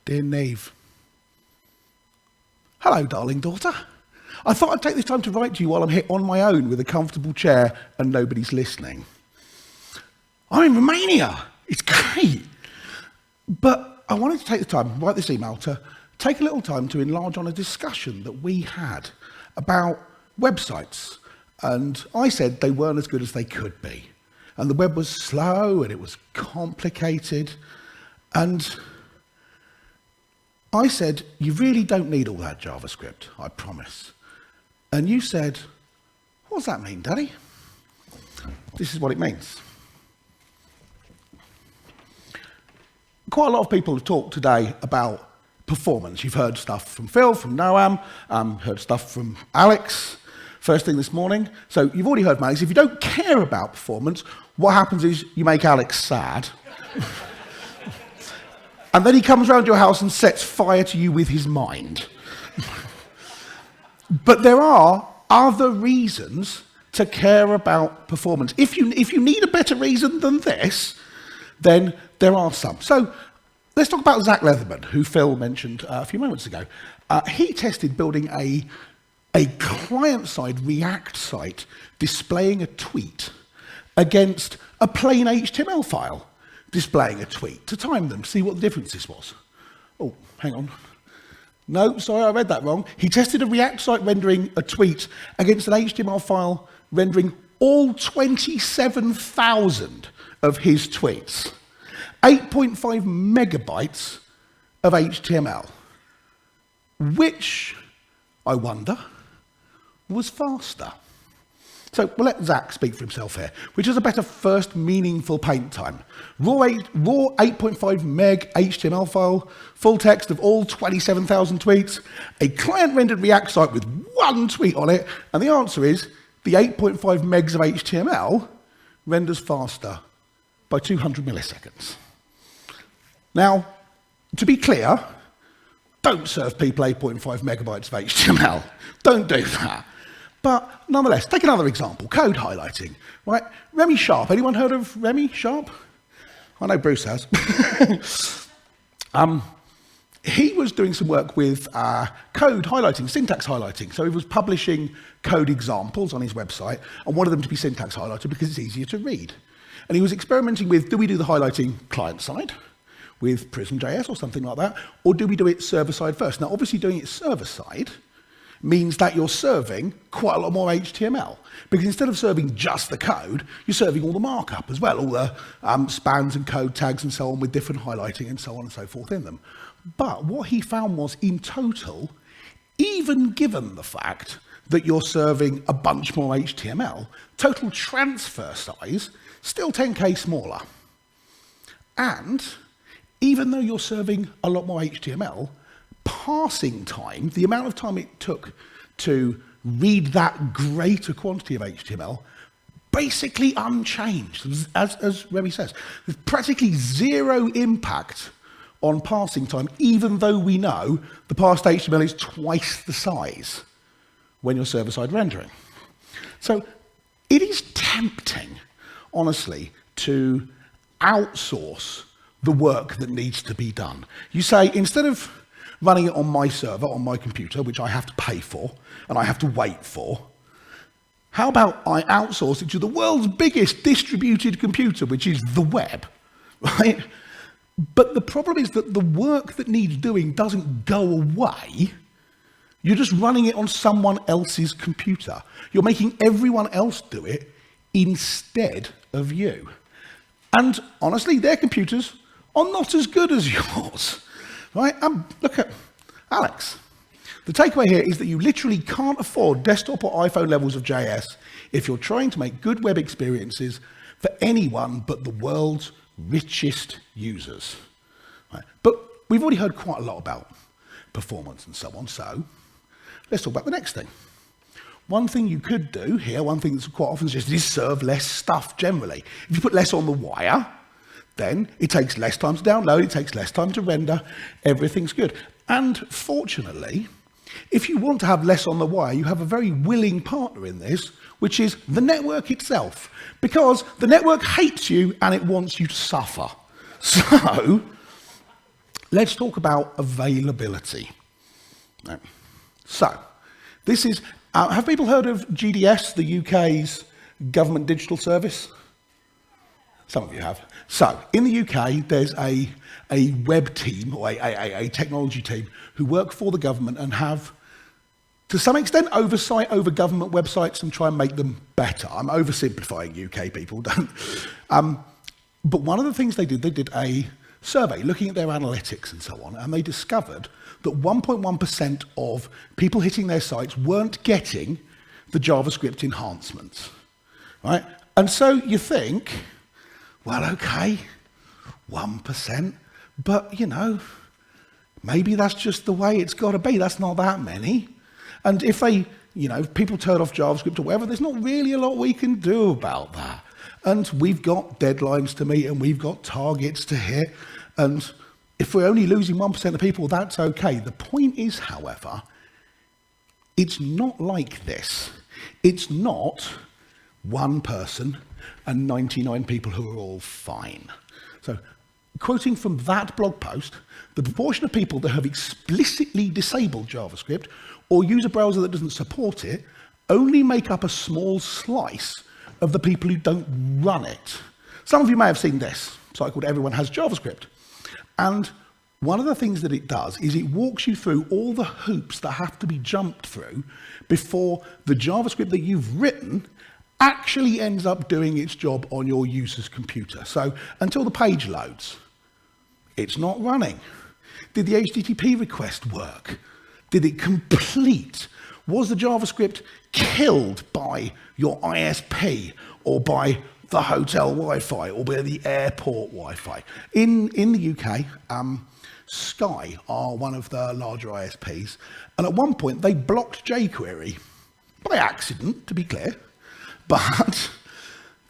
Dear Neve. Hello, darling daughter. I thought I'd take this time to write to you while I'm here on my own with a comfortable chair and nobody's listening. I'm in Romania. It's great. But I wanted to take the time, write this email, to take a little time to enlarge on a discussion that we had about websites. And I said they weren't as good as they could be. And the web was slow and it was complicated. And I said, you really don't need all that JavaScript, I promise. And you said, what does that mean, Daddy? This is what it means. Quite a lot of people have talked today about performance. You've heard stuff from Phil, from Noam, heard stuff from Alex, first thing this morning. So you've already heard Alex. If you don't care about performance, what happens is you make Alex sad. And then he comes around your house and sets fire to you with his mind. But there are other reasons to care about performance. If you need a better reason than this, then there are some. So let's talk about Zach Leatherman, who Phil mentioned a few moments ago. He tested building a client-side React site displaying a tweet against a plain HTML file displaying a tweet to time them, see what the difference this was. Oh, hang on. No, sorry, I read that wrong. He tested a React site rendering a tweet against an HTML file rendering all 27,000 of his tweets. 8.5 megabytes of HTML. Which, I wonder, was faster? So we'll let Zach speak for himself here. Which is a better first meaningful paint time? Raw 8.5 meg HTML file, full text of all 27,000 tweets, a client-rendered React site with one tweet on it, and the answer is the 8.5 megs of HTML renders faster by 200 milliseconds. Now, to be clear, don't serve people 8.5 megabytes of HTML. Don't do that. But nonetheless, take another example, code highlighting, right? Remy Sharp, anyone heard of Remy Sharp? I know Bruce has. He was doing some work with code highlighting, syntax highlighting. So he was publishing code examples on his website and wanted them to be syntax highlighted because it's easier to read. And he was experimenting with, do we do the highlighting client-side with Prism.js or something like that, or do we do it server-side first? Now, obviously doing it server-side means that you're serving quite a lot more HTML, because instead of serving just the code, you're serving all the markup as well, all the spans and code tags and so on with different highlighting and so on and so forth in them. But what he found was, in total, even given the fact that you're serving a bunch more HTML, total transfer size still 10K smaller. And even though you're serving a lot more HTML, passing time, the amount of time it took to read that greater quantity of HTML, basically unchanged, as Remy says. There's practically zero impact on passing time, even though we know the parsed HTML is twice the size when you're server-side rendering. So it is tempting, honestly, to outsource the work that needs to be done. You say, instead of running it on my server, on my computer, which I have to pay for, and I have to wait for, how about I outsource it to the world's biggest distributed computer, which is the web, right? But the problem is that the work that needs doing doesn't go away. You're just running it on someone else's computer. You're making everyone else do it instead of you. And honestly, their computers are not as good as yours. Right? Look at Alex. The takeaway here is that you literally can't afford desktop or iPhone levels of JS if you're trying to make good web experiences for anyone but the world's richest users. Right? But we've already heard quite a lot about performance and so on, so let's talk about the next thing. One thing you could do here, one thing that's quite often suggested, is serve less stuff generally. If you put less on the wire, then it takes less time to download, it takes less time to render, everything's good. And fortunately, if you want to have less on the wire, you have a very willing partner in this, which is the network itself, because the network hates you and it wants you to suffer. So Let's talk about availability. Right. So, this is, have people heard of GDS, the UK's government digital service? Some of you have. So, in the UK, there's a web team, or a technology team, who work for the government and have, to some extent, oversight over government websites and try and make them better. I'm oversimplifying UK people, don't. But one of the things they did a survey looking at their analytics and so on, and they discovered that 1.1% of people hitting their sites weren't getting the JavaScript enhancements, right? And so you think, well, okay, 1%, but, you know, maybe that's just the way it's got to be. That's not that many. And if they, you know, if people turn off JavaScript or whatever, there's not really a lot we can do about that. And we've got deadlines to meet and we've got targets to hit. And if we're only losing 1% of people, that's okay. The point is, however, it's not like this. It's not one person and 99 people who are all fine. So, quoting from that blog post, the proportion of people that have explicitly disabled JavaScript or use a browser that doesn't support it only make up a small slice of the people who don't run it. Some of you may have seen this site called Everyone Has JavaScript. And one of the things that it does is it walks you through all the hoops that have to be jumped through before the JavaScript that you've written actually ends up doing its job on your user's computer. So until the page loads, it's not running. Did the HTTP request work? Did it complete? Was the JavaScript killed by your ISP or by the hotel Wi-Fi or by the airport Wi-Fi? In the UK, Sky are one of the larger ISPs, and at one point they blocked jQuery by accident, to be clear, but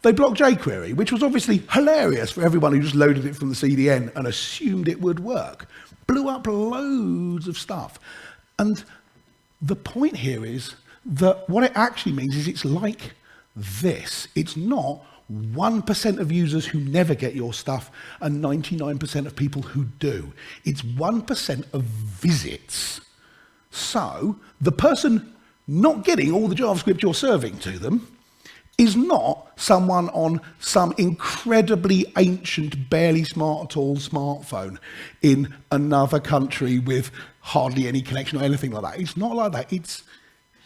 they blocked jQuery, which was obviously hilarious for everyone who just loaded it from the CDN and assumed it would work. Blew up loads of stuff. And the point here is that what it actually means is it's like this. It's not 1% of users who never get your stuff and 99% of people who do. It's 1% of visits. So the person not getting all the JavaScript you're serving to them is not someone on some incredibly ancient, barely smart at all smartphone in another country with hardly any connection or anything like that. It's not like that. It's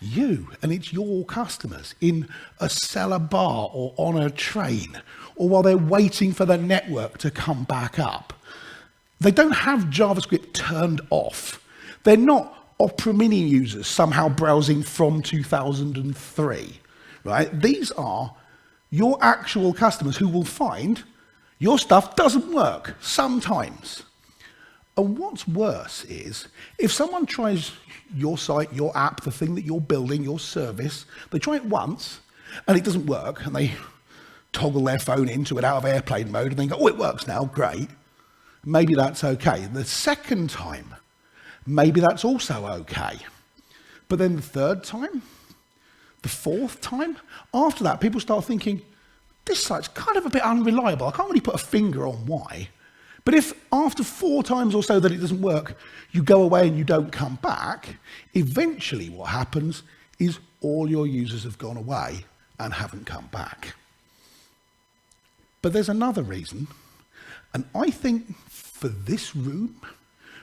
you and it's your customers in a cellar bar or on a train or while they're waiting for the network to come back up. They don't have JavaScript turned off. They're not Opera Mini users somehow browsing from 2003. Right? These are your actual customers who will find your stuff doesn't work sometimes. And what's worse is if someone tries your site, your app, the thing that you're building, your service, they try it once and it doesn't work and they toggle their phone into it out of airplane mode and then go, oh, it works now, great. Maybe that's okay. The second time, maybe that's also okay. But then the third time, the fourth time, after that, people start thinking, this site's kind of a bit unreliable. I can't really put a finger on why. But if after 4 times or so that it doesn't work, you go away and you don't come back, eventually what happens is all your users have gone away and haven't come back. But there's another reason, and I think for this room,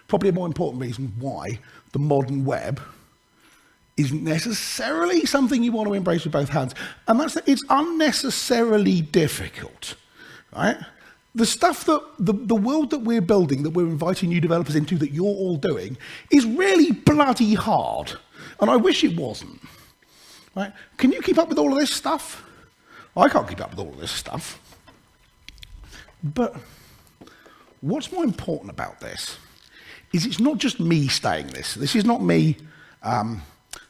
probably a more important reason why the modern web isn't necessarily something you want to embrace with both hands. And that's that it's unnecessarily difficult, right? The stuff that, the world that we're building, that we're inviting new developers into, that you're all doing, is really bloody hard. And I wish it wasn't, right? Can you keep up with all of this stuff? I can't keep up with all of this stuff. But what's more important about this is it's not just me saying this. This is not me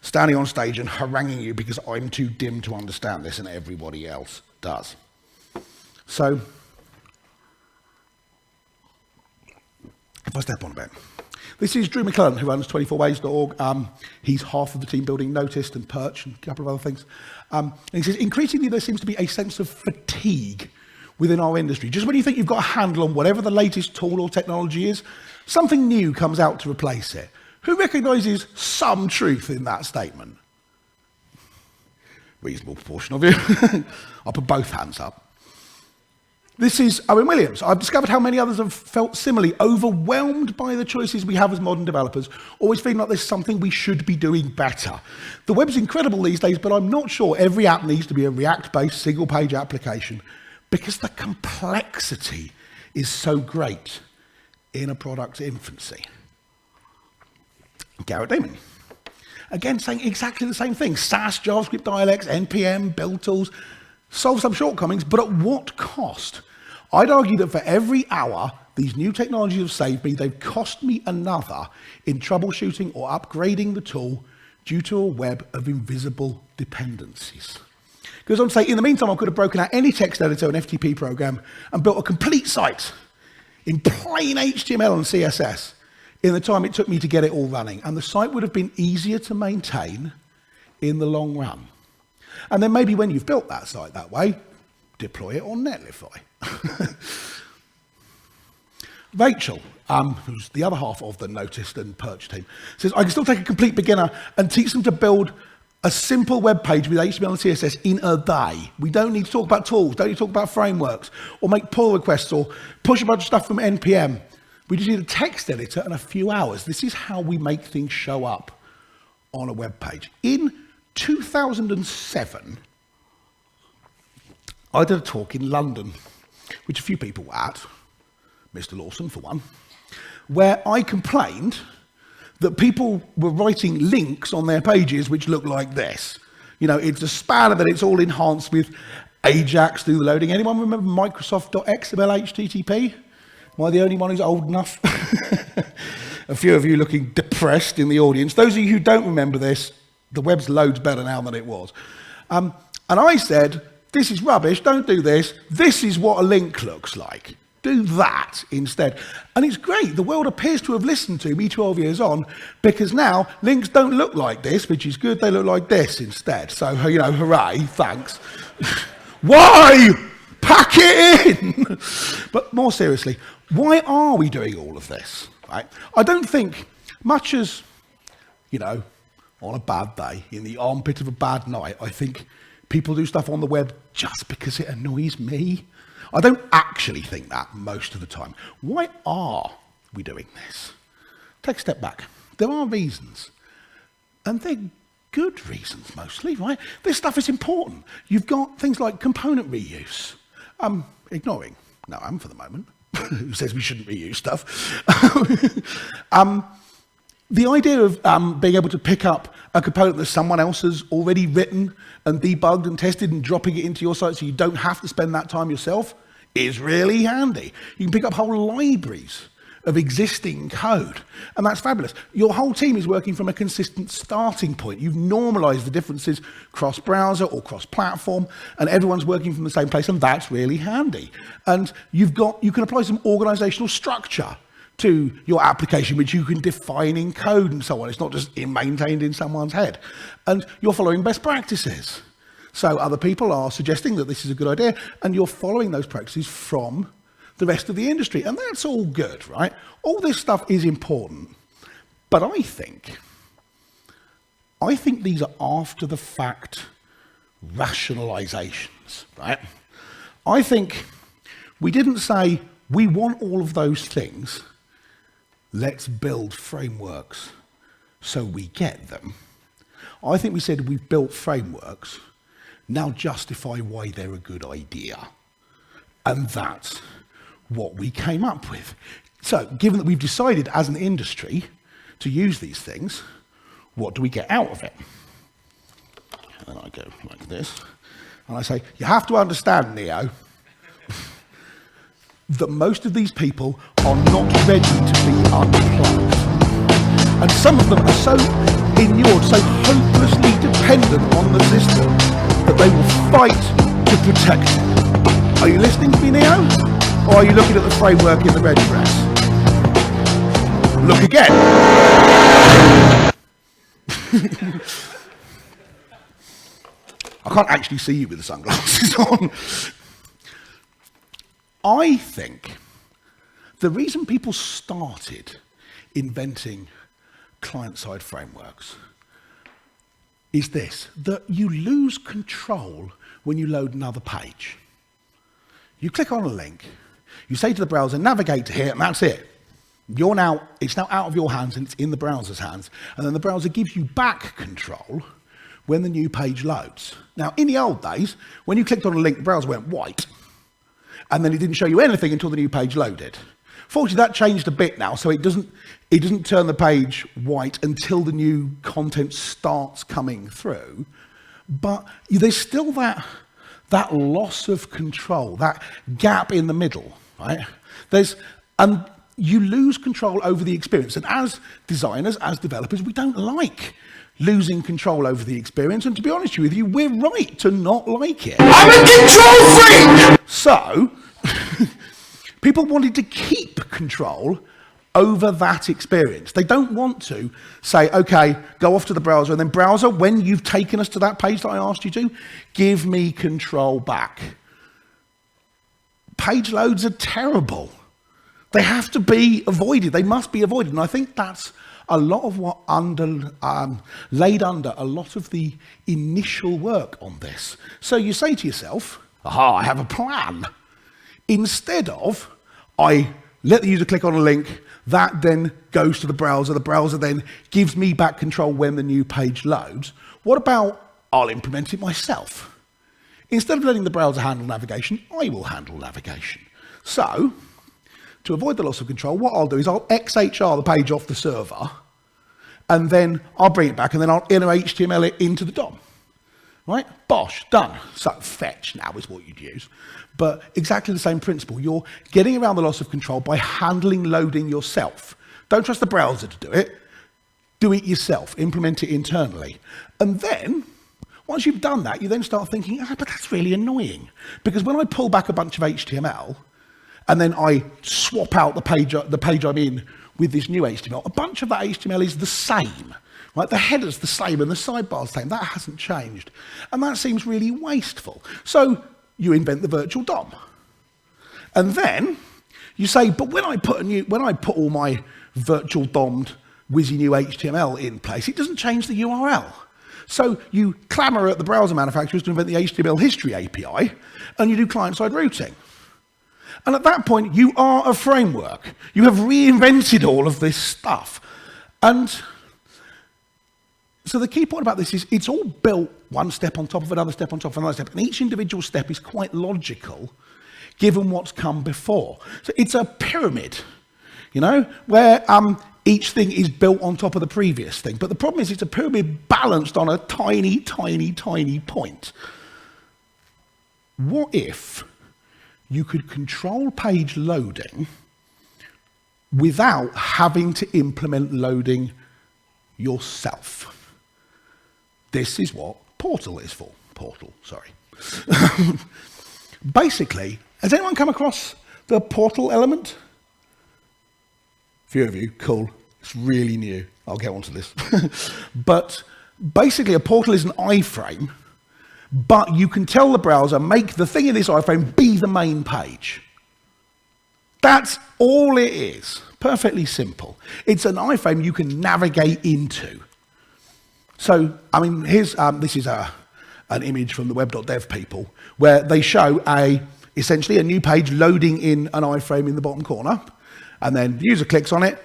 standing on stage and haranguing you because I'm too dim to understand this and everybody else does. So, if I step on a bit. This is Drew McClellan, who runs 24ways.org. He's half of the team building Noticed and Perch and a couple of other things. And he says, increasingly there seems to be a sense of fatigue within our industry. Just when you think you've got a handle on whatever the latest tool or technology is, Something new comes out to replace it. Who recognises some truth in that statement? Reasonable proportion of you. I'll put both hands up. This is Owen Williams. I've discovered how many others have felt similarly, overwhelmed by the choices we have as modern developers, always feeling like there's something we should be doing better. The web's incredible these days, but I'm not sure every app needs to be a React-based single-page application because the complexity is so great in a product's infancy. Garrett Damon. Again, saying exactly the same thing. SAS, JavaScript dialects, NPM, build tools, solve some shortcomings, but at what cost? I'd argue that for every hour these new technologies have saved me, they've cost me another in troubleshooting or upgrading the tool due to a web of invisible dependencies. Goes on to say, in the meantime, I could have broken out any text editor and FTP program and built a complete site in plain HTML and CSS in the time it took me to get it all running. And the site would have been easier to maintain in the long run. And then maybe when you've built that site that way, deploy it on Netlify. Rachel, who's the other half of the Noticed and Perch team, says, I can still take a complete beginner and teach them to build a simple web page with HTML and CSS in a day. We don't need to talk about tools, don't need to talk about frameworks, or make pull requests, or push a bunch of stuff from NPM. We just need a text editor and a few hours. This is how we make things show up on a web page. In 2007, I did a talk in London, which a few people were at, Mr. Lawson for one, where I complained that people were writing links on their pages which look like this. You know, it's a spanner that it's all enhanced with Ajax, do the loading. Anyone remember Microsoft.xml HTTP? Am I the only one who's old enough? A few of you looking depressed in the audience. Those of you who don't remember this, the web's loads better now than it was. And I said, this is rubbish, don't do this. This is what a link looks like. Do that instead. And it's great. The world appears to have listened to me 12 years on, because now links don't look like this, which is good. They look like this instead. So, you know, hooray, thanks. Why? Pack it in. But more seriously, why are we doing all of this? Right? I don't think, much as, you know, on a bad day, in the armpit of a bad night, I think people do stuff on the web just because it annoys me. I don't actually think that most of the time. Why are we doing this? Take a step back. There are reasons, and they're good reasons mostly, right? This stuff is important. You've got things like component reuse. I'm ignoring Noam for the moment, who says we shouldn't reuse stuff. The idea of being able to pick up a component that someone else has already written and debugged and tested and dropping it into your site so you don't have to spend that time yourself is really handy. You can pick up whole libraries of existing code, and that's fabulous. Your whole team is working from a consistent starting point. You've normalized the differences cross-browser or cross-platform, and everyone's working from the same place, and that's really handy. And you can apply some organizational structure to your application, which you can define in code and so on. It's not just maintained in someone's head. And you're following best practices. So other people are suggesting that this is a good idea, and you're following those practices from the rest of the industry. And that's all good, right? All this stuff is important. But I think these are after the fact rationalizations, right? I think we didn't say, we want all of those things, let's build frameworks so we get them. I think we said we've built frameworks, now justify why they're a good idea. And that's what we came up with. So, given that we've decided as an industry to use these things, what do we get out of it? And I go like this, and I say, you have to understand, Neo, that most of these people are not ready to be unplugged. And some of them are so inured, so hopelessly dependent on the system, that they will fight to protect it. Are you listening to me, Neo? Or are you looking at the framework in the red dress? Look again. I can't actually see you with the sunglasses on. I think The reason people started inventing client-side frameworks is this, that you lose control when you load another page. You click on a link, you say to the browser, navigate to here, and that's it. It's now out of your hands and it's in the browser's hands, and then the browser gives you back control when the new page loads. Now, in the old days, when you clicked on a link, the browser went white, and then it didn't show you anything until the new page loaded. Fortunately, that changed a bit now, so it doesn't turn the page white until the new content starts coming through. But there's still that loss of control, that gap in the middle, right? You lose control over the experience. And as designers, as developers, we don't like losing control over the experience. And to be honest with you, we're right to not like it. I'm a control freak! So, people wanted to keep control over that experience. They don't want to say, okay, go off to the browser, and then browser, when you've taken us to that page that I asked you to, give me control back. Page loads are terrible. They have to be avoided. They must be avoided. And I think that's a lot of what laid under a lot of the initial work on this. So you say to yourself, aha, I have a plan. Instead of, I let the user click on a link, that then goes to the browser then gives me back control when the new page loads. What about, I'll implement it myself. Instead of letting the browser handle navigation, I will handle navigation. So, to avoid the loss of control, what I'll do is I'll XHR the page off the server, and then I'll bring it back, and then I'll inner HTML it into the DOM. Right? Bosh, done. So fetch now is what you'd use. But exactly the same principle. You're getting around the loss of control by handling loading yourself. Don't trust the browser to do it. Do it yourself. Implement it internally. And then, once you've done that, you then start thinking, but that's really annoying. Because when I pull back a bunch of HTML, and then I swap out the page I'm in with this new HTML, a bunch of that HTML is the same. Right? The header's the same and the sidebar's the same. That hasn't changed. And that seems really wasteful. So you invent the virtual DOM. And then you say, but when I put all my virtual DOM'd whizzy new HTML in place, it doesn't change the URL. So you clamour at the browser manufacturers to invent the HTML history API, and you do client-side routing. And at that point, you are a framework. You have reinvented all of this stuff. And so the key point about this is it's all built one step on top of another step on top of another step, and each individual step is quite logical given what's come before. So it's a pyramid, you know, where each thing is built on top of the previous thing. But the problem is it's a pyramid balanced on a tiny, tiny, tiny point. What if you could control page loading without having to implement loading yourself? This is what Portal is for. Portal, sorry. Basically, has anyone come across the Portal element? A few of you, cool. It's really new. I'll get onto this. But basically, a portal is an iframe, but you can tell the browser, make the thing in this iframe be the main page. That's all it is. Perfectly simple. It's an iframe you can navigate into. So, I mean, here's, this is an image from the web.dev people, where they show essentially a new page loading in an iframe in the bottom corner, and then the user clicks on it,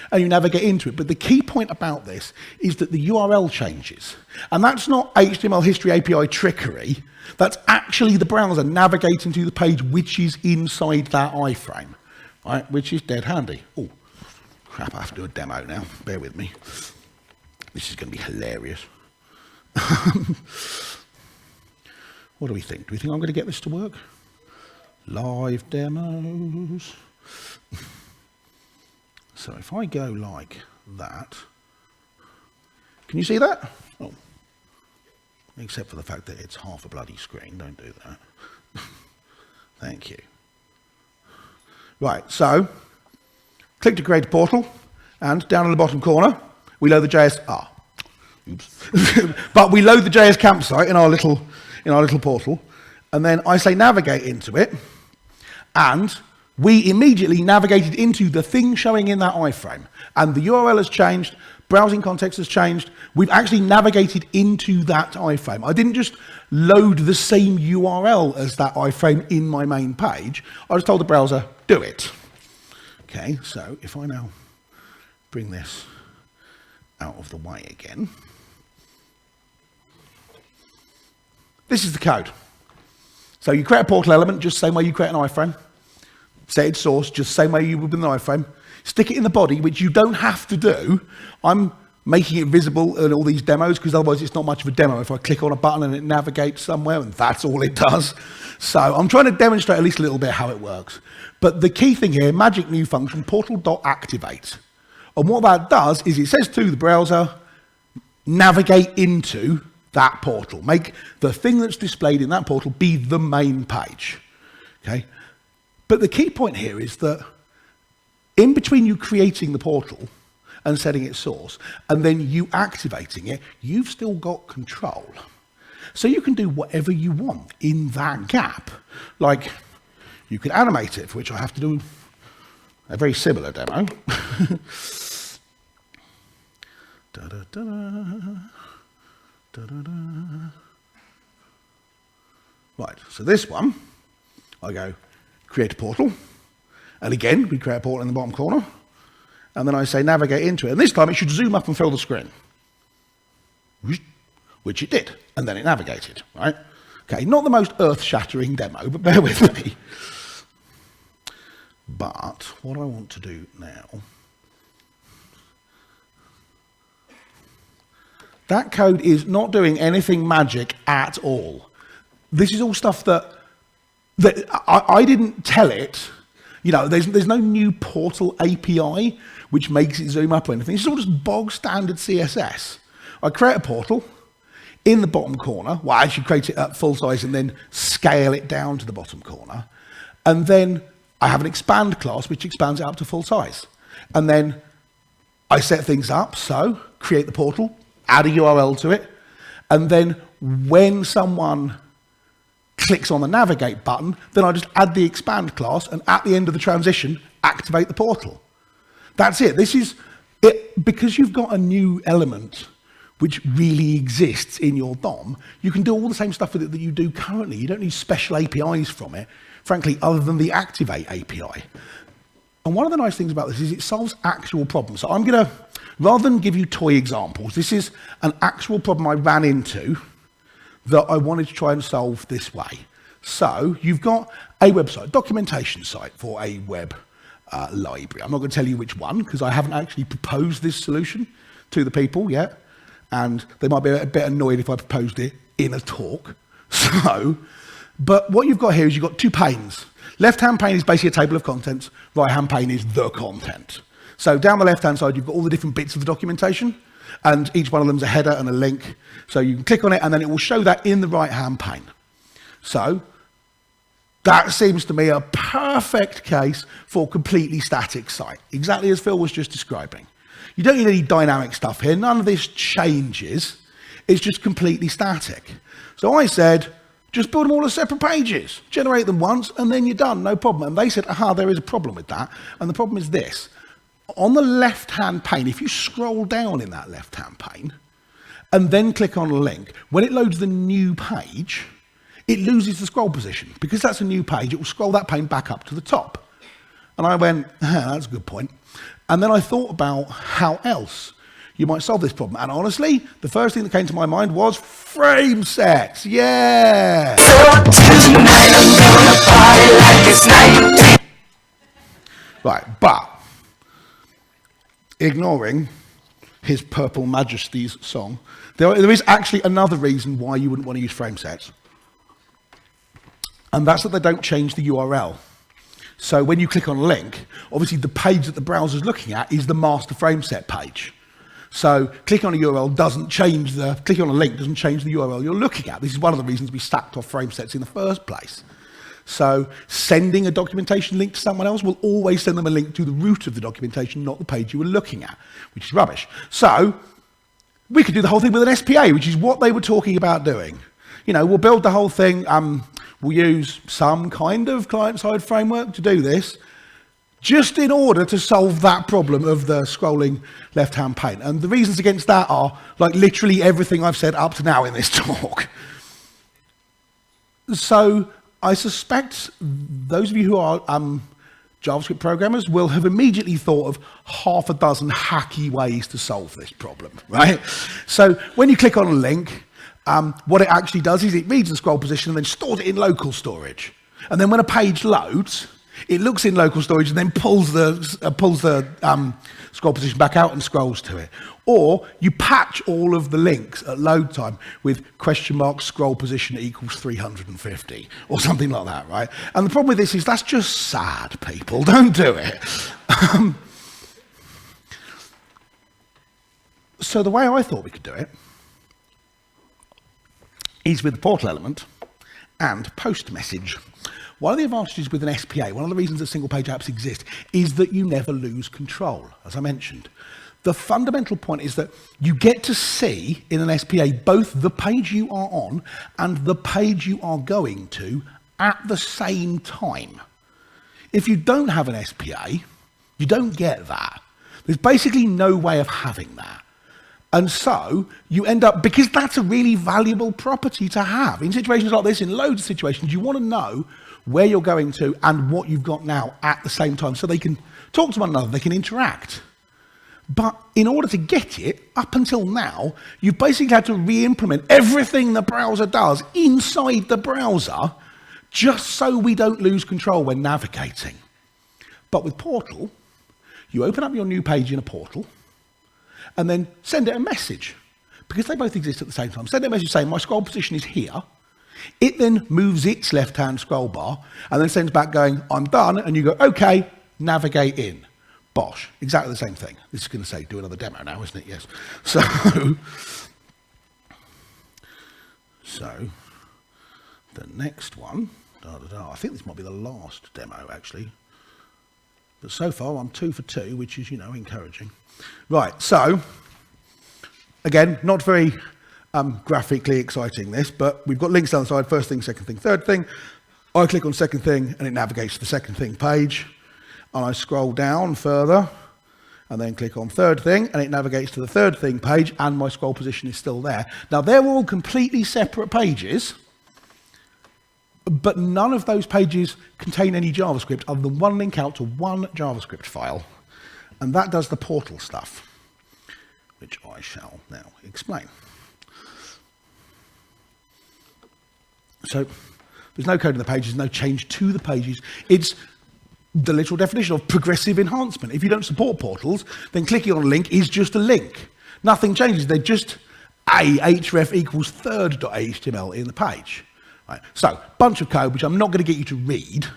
and you navigate into it. But the key point about this is that the URL changes. And that's not HTML history API trickery. That's actually the browser navigating to the page which is inside that iframe, right? Which is dead handy. Oh, crap, I have to do a demo now. Bear with me. This is going to be hilarious. What do we think? Do we think I'm going to get this to work? Live demos. So if I go like that, can you see that? Oh, except for the fact that it's half a bloody screen. Don't do that. Thank you. Right, so click to create a portal, and down in the bottom corner, we load the JS. Oops. But we load the JS campsite in our little portal, and then I say navigate into it, and we immediately navigated into the thing showing in that iframe. And the URL has changed, browsing context has changed. We've actually navigated into that iframe. I didn't just load the same URL as that iframe in my main page. I just told the browser, do it. Okay, so if I now bring this out of the way again, this is the code. So you create a portal element just the same way you create an iframe. Set its source just the same way you would with an iframe. Stick it in the body, which you don't have to do. I'm making it visible in all these demos because otherwise it's not much of a demo. If I click on a button and it navigates somewhere, and that's all it does. So I'm trying to demonstrate at least a little bit how it works. But the key thing here, magic new function, portal.activate. And what that does is it says to the browser, navigate into that portal. Make the thing that's displayed in that portal be the main page. Okay? But the key point here is that in between you creating the portal and setting its source, and then you activating it, you've still got control. So you can do whatever you want in that gap. Like, you can animate it, for which I have to do a very similar demo. Right, so this one, I go, create a portal. And again, we create a portal in the bottom corner. And then I say navigate into it. And this time it should zoom up and fill the screen. Which it did. And then it navigated, right? Okay, not the most earth-shattering demo, but bear with me. But what I want to do now, that code is not doing anything magic at all. This is all stuff that I didn't tell it. You know, there's no new portal API which makes it zoom up or anything. It's all just bog standard CSS. I create a portal in the bottom corner. Well, I actually create it at full size and then scale it down to the bottom corner. And then I have an expand class which expands it up to full size. And then I set things up, so create the portal, add a URL to it, and then when someone clicks on the navigate button, then I just add the expand class, and at the end of the transition, activate the portal. That's it. This is it. Because you've got a new element which really exists in your DOM, you can do all the same stuff with it that you do currently. You don't need special APIs from it, frankly, other than the activate API. And one of the nice things about this is it solves actual problems. So I'm going to, rather than give you toy examples, this is an actual problem I ran into that I wanted to try and solve this way. So you've got a website, documentation site for a web library. I'm not going to tell you which one because I haven't actually proposed this solution to the people yet, and they might be a bit annoyed if I proposed it in a talk. So, but what you've got here is you've got two panes. Left-hand pane is basically a table of contents, right-hand pane is the content. So down the left-hand side, you've got all the different bits of the documentation, and each one of them is a header and a link. So you can click on it, and then it will show that in the right-hand pane. So that seems to me a perfect case for a completely static site, exactly as Phil was just describing. You don't need any dynamic stuff here. None of this changes. It's just completely static. So I said, just build them all as separate pages. Generate them once, and then you're done, no problem. And they said, aha, there is a problem with that. And the problem is this. On the left-hand pane, if you scroll down in that left-hand pane, and then click on a link, when it loads the new page, it loses the scroll position. Because that's a new page, it will scroll that pane back up to the top. And I went, that's a good point. And then I thought about how else you might solve this problem. And honestly, the first thing that came to my mind was frame sets. Yeah! Right, but ignoring his Purple Majesty's song, there is actually another reason why you wouldn't want to use frame sets. And that's that they don't change the URL. So when you click on a link, obviously the page that the browser's looking at is the master frame set page. So clicking on a URL doesn't change clicking on a link doesn't change the URL you're looking at. This is one of the reasons we stacked off frame sets in the first place. So sending a documentation link to someone else will always send them a link to the root of the documentation, not the page you were looking at, which is rubbish. So we could do the whole thing with an SPA, which is what they were talking about doing. You know, we'll build the whole thing, will use some kind of client-side framework to do this, just in order to solve that problem of the scrolling left-hand pane. And the reasons against that are like literally everything I've said up to now in this talk. So I suspect those of you who are JavaScript programmers will have immediately thought of half a dozen hacky ways to solve this problem, right? So when you click on a link, what it actually does is it reads the scroll position and then stores it in local storage. And then when a page loads, it looks in local storage and then pulls the scroll position back out and scrolls to it. Or you patch all of the links at load time with $scroll position equals 350 or something like that, right? And the problem with this is that's just sad, people. Don't do it. So the way I thought we could do it is with the portal element and post message. One of the advantages with an SPA, one of the reasons that single-page apps exist, is that you never lose control, as I mentioned. The fundamental point is that you get to see in an SPA both the page you are on and the page you are going to at the same time. If you don't have an SPA, you don't get that. There's basically no way of having that. And so you end up, because that's a really valuable property to have. In situations like this, in loads of situations, you want to know where you're going to and what you've got now at the same time so they can talk to one another, they can interact. But in order to get it, up until now, you've basically had to re-implement everything the browser does inside the browser just so we don't lose control when navigating. But with Portal, you open up your new page in a portal and then send it a message. Because they both exist at the same time. Send it a message saying, my scroll position is here. It then moves its left-hand scroll bar and then sends back going, I'm done. And you go, OK, navigate in. Bosh, exactly the same thing. This is going to say, do another demo now, isn't it? Yes. So the next one, I think this might be the last demo, actually. But so far, I'm 2 for 2, which is, encouraging. Right, so, again, not very graphically exciting, this, but we've got links down the side, first thing, second thing, third thing. I click on second thing, and it navigates to the second thing page. And I scroll down further, and then click on third thing, and it navigates to the third thing page, and my scroll position is still there. Now, they're all completely separate pages, but none of those pages contain any JavaScript other than one link out to one JavaScript file. And that does the portal stuff, which I shall now explain. So there's no code in the pages, no change to the pages. It's the literal definition of progressive enhancement. If you don't support portals, then clicking on a link is just a link. Nothing changes. They're just href equals third.html in the page. Right. So, bunch of code, which I'm not going to get you to read,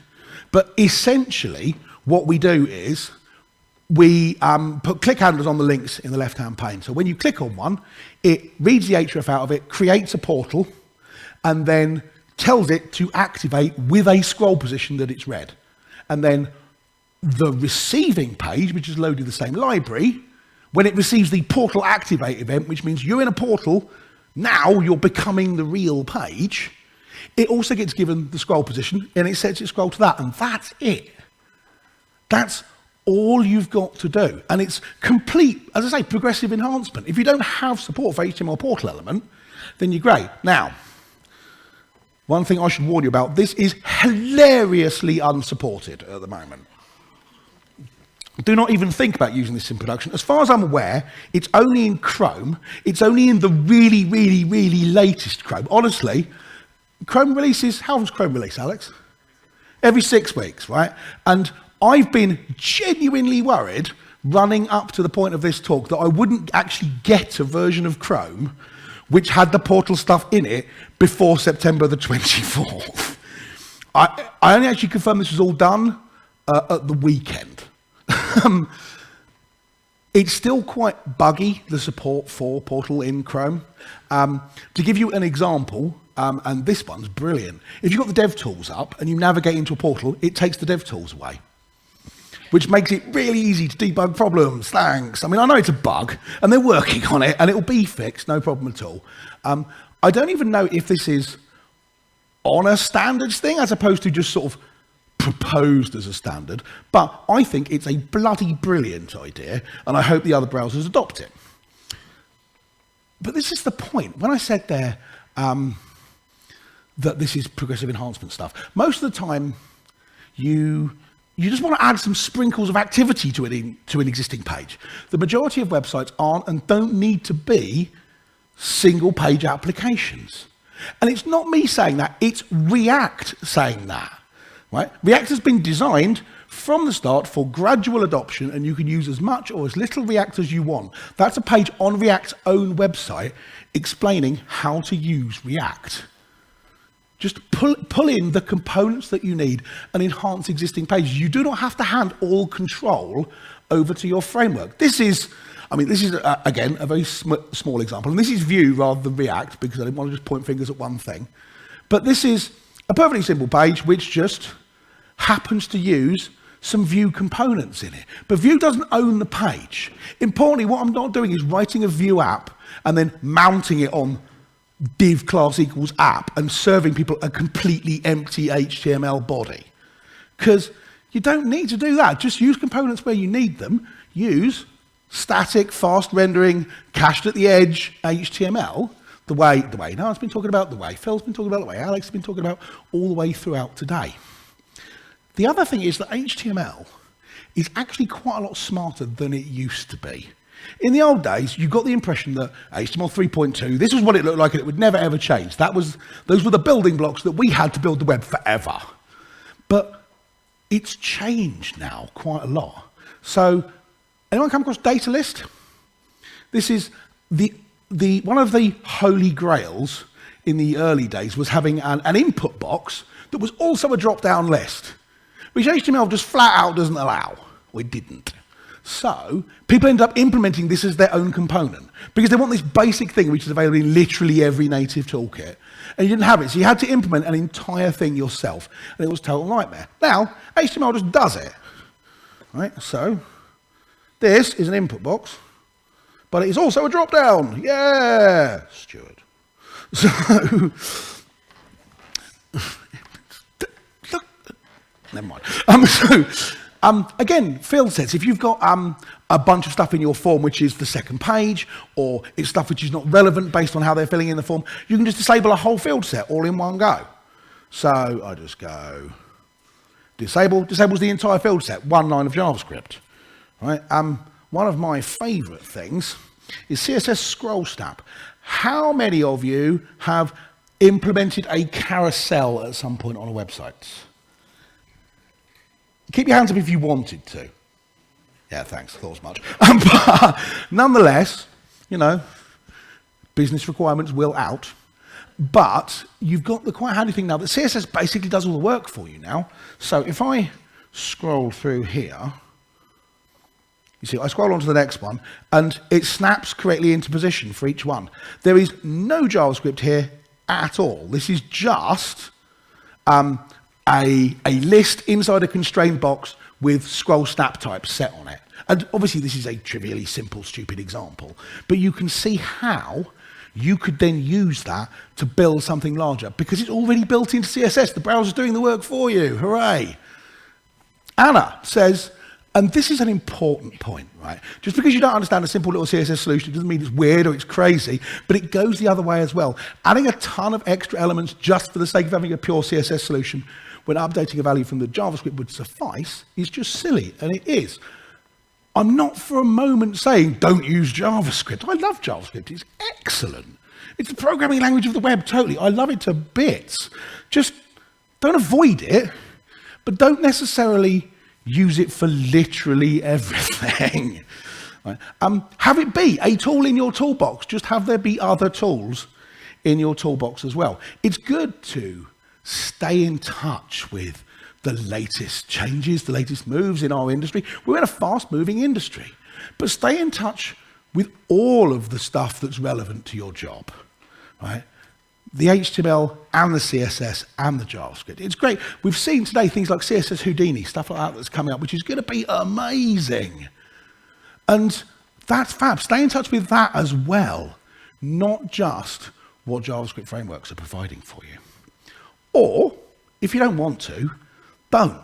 but essentially what we do is we put click handlers on the links in the left-hand pane. So when you click on one, it reads the href out of it, creates a portal, and then tells it to activate with a scroll position that it's read. And then the receiving page, which is loaded the same library, when it receives the portal activate event, which means you're in a portal, now you're becoming the real page, it also gets given the scroll position and it sets its scroll to that. And that's it. That's all you've got to do. And it's complete, as I say, progressive enhancement. If you don't have support for HTML portal element, then you're great. Now, one thing I should warn you about, this is hilariously unsupported at the moment. Do not even think about using this in production. As far as I'm aware, it's only in Chrome. It's only in the really, really, really latest Chrome. Honestly, Chrome releases, how does Chrome release, Alex? Every 6 weeks, right? And I've been genuinely worried running up to the point of this talk that I wouldn't actually get a version of Chrome which had the portal stuff in it before September the 24th. I only actually confirmed this was all done at the weekend. It's still quite buggy, the support for Portal in Chrome. To give you an example, and this one's brilliant. If you've got the DevTools up and you navigate into a portal, it takes the DevTools away, which makes it really easy to debug problems. Thanks. I mean, I know it's a bug, and they're working on it, and it'll be fixed, no problem at all. I don't even know if this is on a standards thing as opposed to just sort of proposed as a standard, but I think it's a bloody brilliant idea, and I hope the other browsers adopt it. But this is the point. When I said there that this is progressive enhancement stuff, most of the time you just want to add some sprinkles of activity to an existing page. The majority of websites aren't and don't need to be single page applications. And it's not me saying that, it's React saying that. Right? React has been designed from the start for gradual adoption, and you can use as much or as little React as you want. That's a page on React's own website explaining how to use React. Just pull in the components that you need and enhance existing pages. You do not have to hand all control over to your framework. This is, again, a very small example, and this is Vue rather than React because I didn't want to just point fingers at one thing. But this is a perfectly simple page which just happens to use some Vue components in it. But Vue doesn't own the page. Importantly, what I'm not doing is writing a Vue app and then mounting it on div class equals app and serving people a completely empty HTML body. Because you don't need to do that. Just use components where you need them. Use static, fast rendering, cached at the edge HTML, the way Noah's been talking about, the way Phil's been talking about, the way Alex has been talking about, all the way throughout today. The other thing is that HTML is actually quite a lot smarter than it used to be. In the old days, you got the impression that HTML 3.2, this was what it looked like and it would never ever change. Those were the building blocks that we had to build the web forever. But it's changed now quite a lot. So, anyone come across data list? This is one of the holy grails in the early days was having an input box that was also a drop-down list, which HTML just flat out doesn't allow. Or it didn't. So people end up implementing this as their own component because they want this basic thing which is available in literally every native toolkit. And you didn't have it, so you had to implement an entire thing yourself, and it was a total nightmare. Now, HTML just does it. Right? So this is an input box, but it is also a drop-down. Yeah, Stuart. So, look, never mind. Again, Phil says if you've got a bunch of stuff in your form which is the second page, or it's stuff which is not relevant based on how they're filling in the form, you can just disable a whole field set all in one go. So I just go disable, disables the entire field set, one line of JavaScript. Right? One of my favorite things is CSS scroll snap. How many of you have implemented a carousel at some point on a website? Keep your hands up if you wanted to. Yeah, thanks, thought as much. But nonetheless, you know, business requirements will out. But you've got the quite handy thing now that CSS basically does all the work for you now. So if I scroll through here, you see, I scroll on to the next one, and it snaps correctly into position for each one. There is no JavaScript here at all. This is just a list inside a constrained box with scroll snap types set on it. And obviously this is a trivially simple, stupid example, but you can see how you could then use that to build something larger because it's already built into CSS. The browser's doing the work for you. Hooray. Anna says, and this is an important point, right? Just because you don't understand a simple little CSS solution doesn't mean it's weird or it's crazy, but it goes the other way as well. Adding a ton of extra elements just for the sake of having a pure CSS solution when updating a value from the JavaScript would suffice is just silly, and it is. I'm not for a moment saying don't use JavaScript. I love JavaScript, it's excellent. It's the programming language of the web, totally. I love it to bits. Just don't avoid it, but don't necessarily use it for literally everything. Right? Have it be a tool in your toolbox. Just have there be other tools in your toolbox as well. It's good to stay in touch with the latest changes, the latest moves in our industry. We're in a fast-moving industry, but stay in touch with all of the stuff that's relevant to your job. Right? The HTML and the CSS and the JavaScript. It's great. We've seen today things like CSS Houdini, stuff like that that's coming up, which is going to be amazing. And that's fab. Stay in touch with that as well, not just what JavaScript frameworks are providing for you. Or, if you don't want to, don't.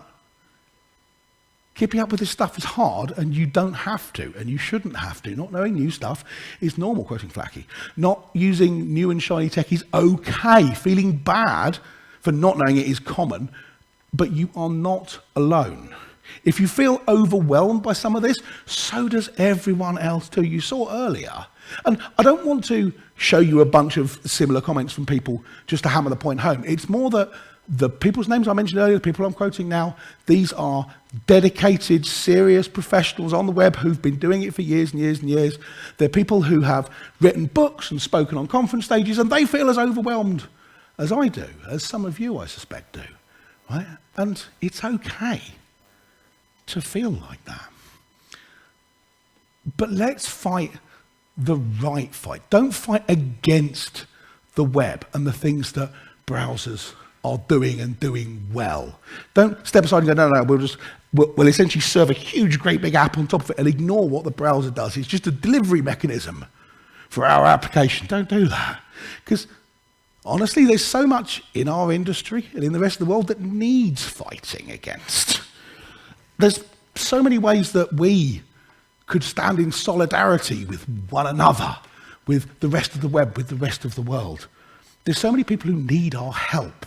Keeping up with this stuff is hard, and you don't have to, and you shouldn't have to. Not knowing new stuff is normal, quoting Flacky. Not using new and shiny tech is okay. Feeling bad for not knowing it is common, but you are not alone. If you feel overwhelmed by some of this, so does everyone else too. You saw earlier. And I don't want to show you a bunch of similar comments from people just to hammer the point home. It's more that the people's names I mentioned earlier, the people I'm quoting now, these are dedicated, serious professionals on the web who've been doing it for years and years and years. They're people who have written books and spoken on conference stages, and they feel as overwhelmed as I do, as some of you, I suspect, do. Right? And it's okay to feel like that. But let's fight the right fight. Don't fight against the web and the things that browsers are doing and doing well. Don't step aside and go, no, we'll essentially serve a huge, great big app on top of it and ignore what the browser does. It's just a delivery mechanism for our application. Don't do that. Because honestly, there's so much in our industry and in the rest of the world that needs fighting against. There's so many ways that we could stand in solidarity with one another, with the rest of the web, with the rest of the world. There's so many people who need our help.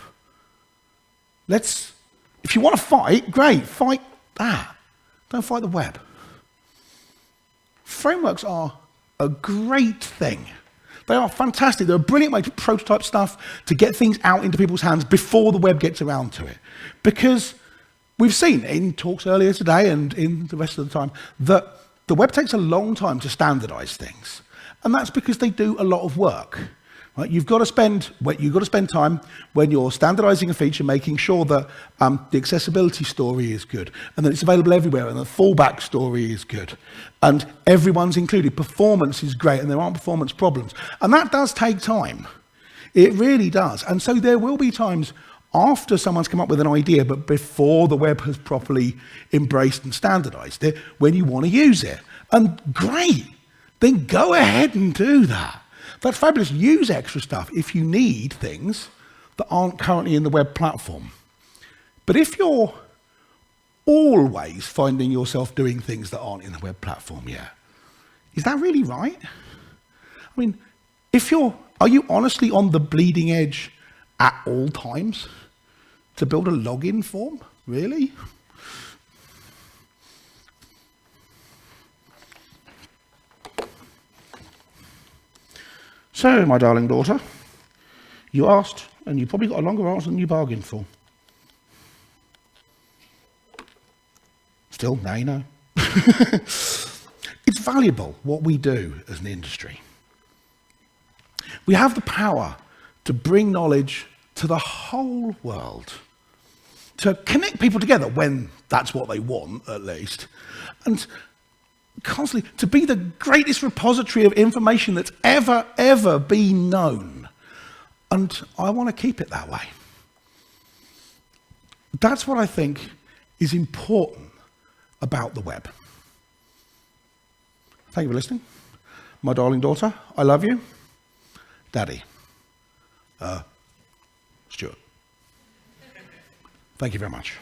If you want to fight, great, fight that. Don't fight the web. Frameworks are a great thing. They are fantastic. They're a brilliant way to prototype stuff, to get things out into people's hands before the web gets around to it. Because we've seen in talks earlier today and in the rest of the time that the web takes a long time to standardize things. And that's because they do a lot of work. Right? You've got to spend time when you're standardizing a feature, making sure that the accessibility story is good, and that it's available everywhere, and the fallback story is good, and everyone's included. Performance is great, and there aren't performance problems. And that does take time. It really does. And so there will be times after someone's come up with an idea, but before the web has properly embraced and standardized it, when you want to use it. And great, then go ahead and do that. That's fabulous. Use extra stuff if you need things that aren't currently in the web platform. But if you're always finding yourself doing things that aren't in the web platform yet, is that really right? I mean, are you honestly on the bleeding edge at all times to build a login form? Really? So, my darling daughter, you asked, and you probably got a longer answer than you bargained for. Still, now you know. It's valuable what we do as an industry. We have the power to bring knowledge to the whole world, to connect people together when that's what they want, at least, and constantly to be the greatest repository of information that's ever been known. And I want to keep it that way. That's what I think is important about the web. Thank you for listening. My darling daughter, I love you. Daddy. Stuart. Thank you very much.